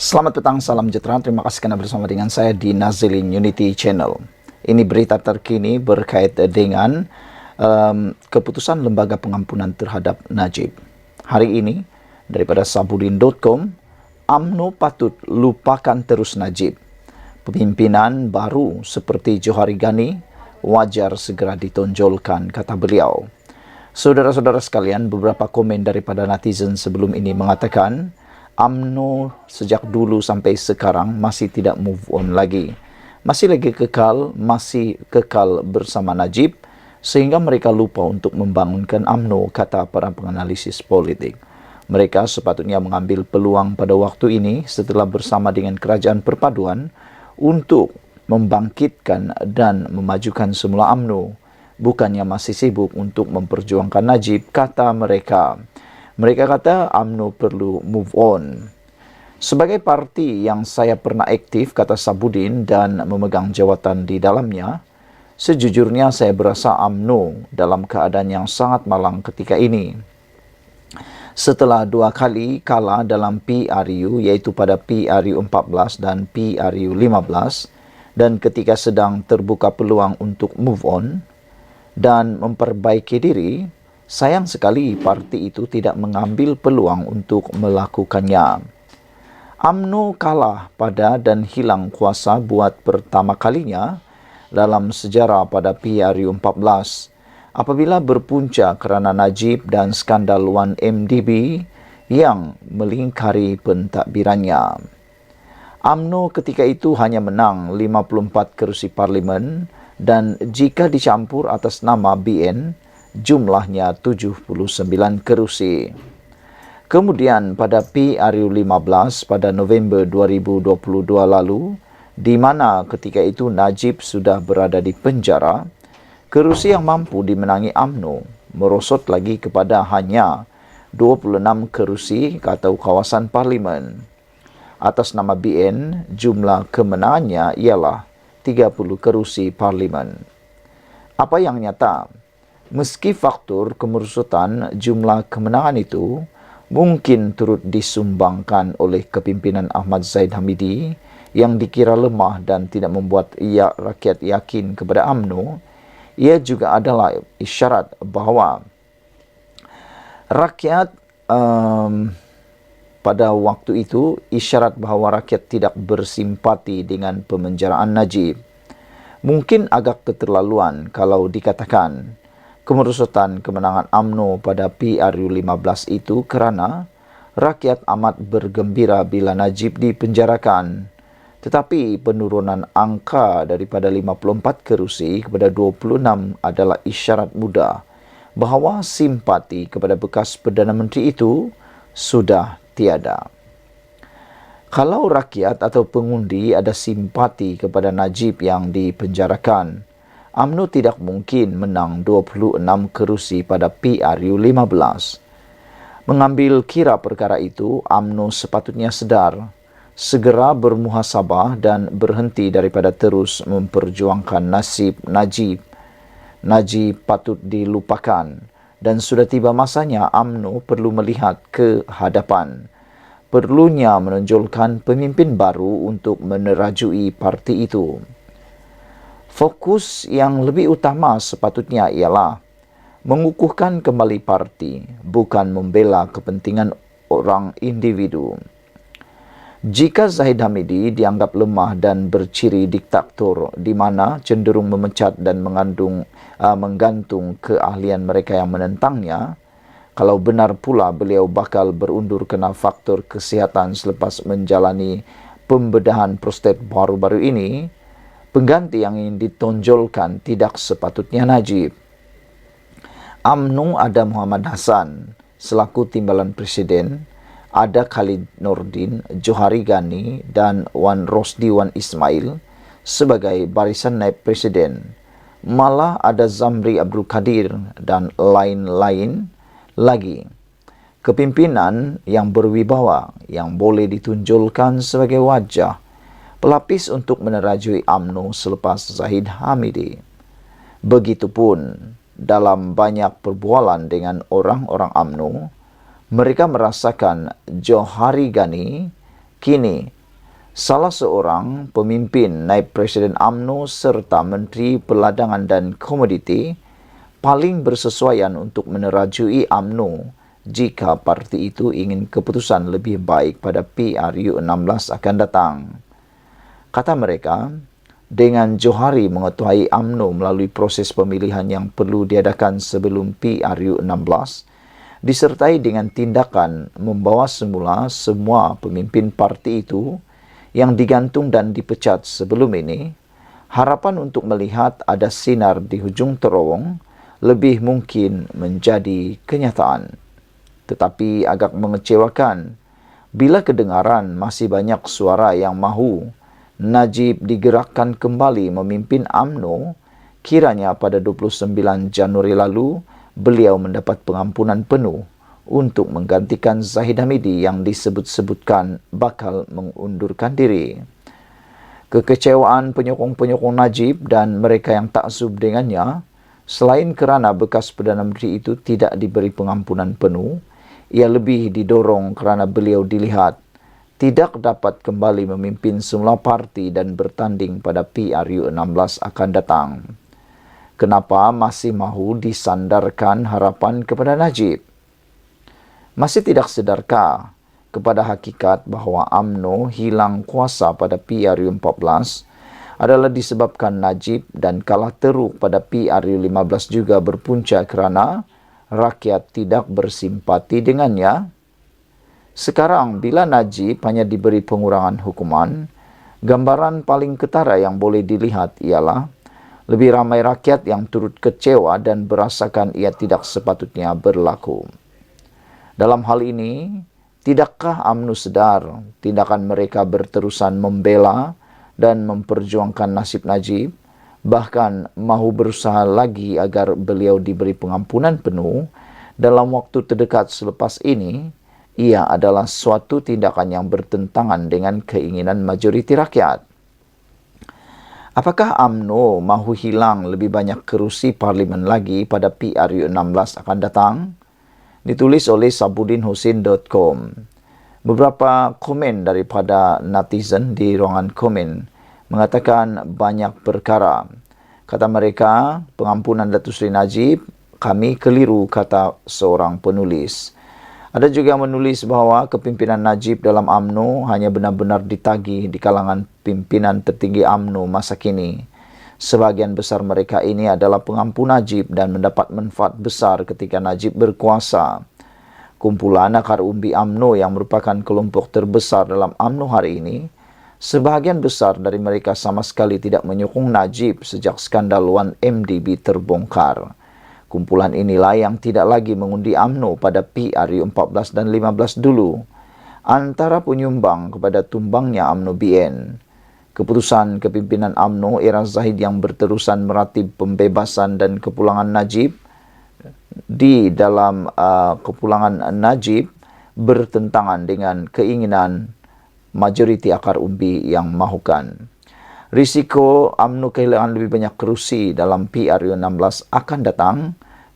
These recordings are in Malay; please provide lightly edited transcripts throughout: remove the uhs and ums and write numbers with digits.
Selamat petang, salam sejahtera. Terima kasih karena bersama dengan saya di Nazilin Unity Channel. Ini berita terkini berkait dengan keputusan Lembaga Pengampunan terhadap Najib. Hari ini, daripada sabudin.com, UMNO patut lupakan terus Najib. Pemimpinan baru seperti Johari Ghani wajar segera ditonjolkan, kata beliau. Saudara-saudara sekalian, beberapa komen daripada netizen sebelum ini mengatakan UMNO sejak dulu sampai sekarang masih tidak move on lagi. Masih kekal bersama Najib sehingga mereka lupa untuk membangunkan UMNO, kata para penganalisis politik. Mereka sepatutnya mengambil peluang pada waktu ini setelah bersama dengan Kerajaan Perpaduan untuk membangkitkan dan memajukan semula UMNO. Bukannya masih sibuk untuk memperjuangkan Najib, kata mereka. Mereka kata UMNO perlu move on. Sebagai parti yang saya pernah aktif, kata Sabudin, dan memegang jawatan di dalamnya, sejujurnya saya berasa UMNO dalam keadaan yang sangat malang ketika ini. Setelah 2 kali kalah dalam PRU, yaitu pada PRU 14 dan PRU 15, dan ketika sedang terbuka peluang untuk move on dan memperbaiki diri, sayang sekali parti itu tidak mengambil peluang untuk melakukannya. UMNO kalah pada dan hilang kuasa buat pertama kalinya dalam sejarah pada PRU 14 apabila berpunca kerana Najib dan skandal 1MDB yang melingkari pentadbirannya. UMNO ketika itu hanya menang 54 kerusi parlimen dan jika dicampur atas nama BN, jumlahnya 79 kerusi. Kemudian pada PRU 15 pada November 2022 lalu, di mana ketika itu Najib sudah berada di penjara, kerusi yang mampu dimenangi UMNO merosot lagi kepada hanya 26 kerusi atau kawasan parlimen. Atas nama BN, jumlah kemenangannya ialah 30 kerusi parlimen. Apa yang nyata? Meski faktor kemerosotan jumlah kemenangan itu mungkin turut disumbangkan oleh kepimpinan Ahmad Zahid Hamidi yang dikira lemah dan tidak membuat rakyat yakin kepada UMNO, ia juga adalah isyarat bahawa rakyat pada waktu itu rakyat tidak bersimpati dengan pemenjaraan Najib. Mungkin agak keterlaluan kalau dikatakan kemerosotan kemenangan UMNO pada PRU 15 itu kerana rakyat amat bergembira bila Najib dipenjarakan. Tetapi penurunan angka daripada 54 kerusi kepada 26 adalah isyarat mudah bahawa simpati kepada bekas Perdana Menteri itu sudah tiada. Kalau rakyat atau pengundi ada simpati kepada Najib yang dipenjarakan, UMNO tidak mungkin menang 26 kerusi pada PRU 15. Mengambil kira perkara itu, UMNO sepatutnya sedar, segera bermuhasabah dan berhenti daripada terus memperjuangkan nasib Najib. Najib patut dilupakan dan sudah tiba masanya UMNO perlu melihat ke hadapan. Perlunya menonjolkan pemimpin baru untuk menerajui parti itu. Fokus yang lebih utama sepatutnya ialah mengukuhkan kembali parti, bukan membela kepentingan orang individu. Jika Zahid Hamidi dianggap lemah dan berciri diktator di mana cenderung memecat dan menggantung keahlian mereka yang menentangnya, kalau benar pula beliau bakal berundur kena faktor kesihatan selepas menjalani pembedahan prostat baru-baru ini, pengganti yang ingin ditonjolkan tidak sepatutnya Najib. UMNO ada Muhammad Hassan selaku timbalan presiden, ada Khalid Nordin, Johari Ghani dan Wan Rosdi Wan Ismail sebagai barisan naib presiden. Malah ada Zamri Abdul Qadir dan lain-lain lagi. Kepimpinan yang berwibawa yang boleh ditunjulkan sebagai wajah pelapis untuk menerajui UMNO selepas Zahid Hamidi. Begitupun dalam banyak perbualan dengan orang-orang UMNO, mereka merasakan Johari Ghani Kini, salah seorang pemimpin naib Presiden UMNO serta Menteri Perdagangan dan Komoditi paling bersesuaian untuk menerajui UMNO jika parti itu ingin keputusan lebih baik pada PRU16 akan datang. Kata mereka, dengan Johari mengetuai UMNO melalui proses pemilihan yang perlu diadakan sebelum PRU16, disertai dengan tindakan membawa semula semua pemimpin parti itu yang digantung dan dipecat sebelum ini, harapan untuk melihat ada sinar di hujung terowong lebih mungkin menjadi kenyataan. Tetapi agak mengecewakan bila kedengaran masih banyak suara yang mahu Najib digerakkan kembali memimpin UMNO, kiranya pada 29 Januari lalu beliau mendapat pengampunan penuh untuk menggantikan Zahid Hamidi yang disebut-sebutkan bakal mengundurkan diri. Kekecewaan penyokong-penyokong Najib dan mereka yang taksub dengannya, selain kerana bekas Perdana Menteri itu tidak diberi pengampunan penuh, ia lebih didorong kerana beliau dilihat tidak dapat kembali memimpin semula parti dan bertanding pada PRU16 akan datang. Kenapa masih mahu disandarkan harapan kepada Najib? Masih tidak sedarkah kepada hakikat bahawa UMNO hilang kuasa pada PRU14 adalah disebabkan Najib dan kalah teruk pada PRU15 juga berpunca kerana rakyat tidak bersimpati dengannya? Sekarang bila Najib hanya diberi pengurangan hukuman, gambaran paling ketara yang boleh dilihat ialah lebih ramai rakyat yang turut kecewa dan berasakan ia tidak sepatutnya berlaku. Dalam hal ini, tidakkah UMNO sedar tindakan mereka berterusan membela dan memperjuangkan nasib Najib, bahkan mahu berusaha lagi agar beliau diberi pengampunan penuh dalam waktu terdekat selepas ini, ia adalah suatu tindakan yang bertentangan dengan keinginan majoriti rakyat. Apakah UMNO mahu hilang lebih banyak kerusi parlimen lagi pada PRU16 akan datang? Ditulis oleh sabudinhusin.com. Beberapa komen daripada netizen di ruangan komen mengatakan banyak perkara. Kata mereka, pengampunan Datuk Seri Najib, kami keliru, kata seorang penulis. Ada juga yang menulis bahawa kepimpinan Najib dalam UMNO hanya benar-benar ditagih di kalangan pimpinan tertinggi UMNO masa kini. Sebahagian besar mereka ini adalah pengampu Najib dan mendapat manfaat besar ketika Najib berkuasa. Kumpulan akar umbi UMNO yang merupakan kelompok terbesar dalam UMNO hari ini, sebahagian besar dari mereka sama sekali tidak menyokong Najib sejak skandal 1MDB terbongkar. Kumpulan inilah yang tidak lagi mengundi UMNO pada PRU14 dan 15 dulu, antara penyumbang kepada tumbangnya UMNO BN. Keputusan kepimpinan UMNO era Zahid yang berterusan meratib pembebasan dan kepulangan Najib di dalam kepulangan Najib bertentangan dengan keinginan majoriti akar umbi yang mahukan. Risiko UMNO kehilangan lebih banyak kerusi dalam PRU16 akan datang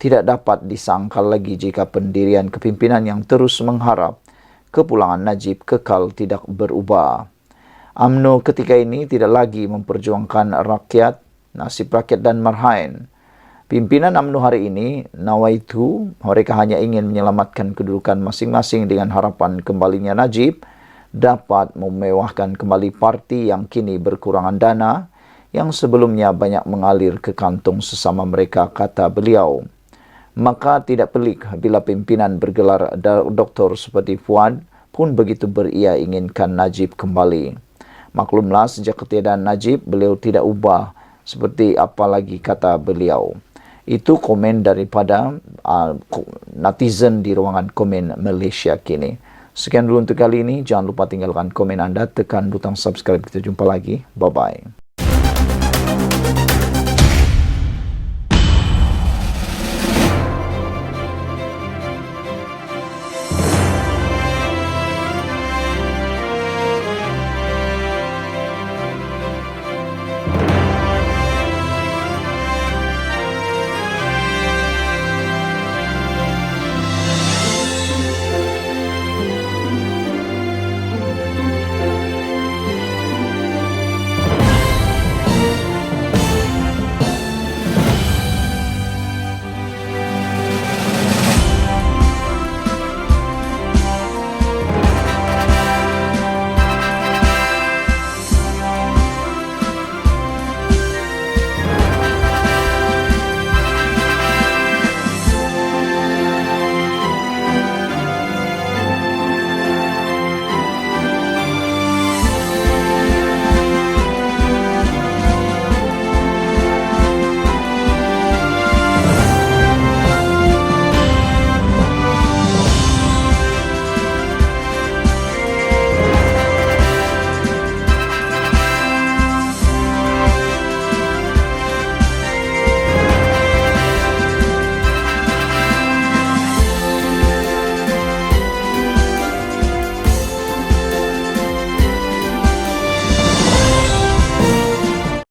tidak dapat disangkal lagi jika pendirian kepimpinan yang terus mengharap kepulangan Najib kekal tidak berubah. UMNO ketika ini tidak lagi memperjuangkan rakyat, nasib rakyat dan marhaen. Pimpinan UMNO hari ini, nawaitu, mereka hanya ingin menyelamatkan kedudukan masing-masing dengan harapan kembalinya Najib dapat memewahkan kembali parti yang kini berkurangan dana yang sebelumnya banyak mengalir ke kantong sesama mereka, kata beliau. Maka tidak pelik bila pimpinan bergelar doktor seperti Fuad pun begitu beria inginkan Najib kembali. Maklumlah sejak ketiadaan Najib, beliau tidak ubah seperti apa lagi, kata beliau. Itu komen daripada netizen di ruangan komen Malaysia kini. Sekian dulu untuk kali ini. Jangan lupa tinggalkan komen anda, tekan butang subscribe. Kita jumpa lagi. Bye-bye.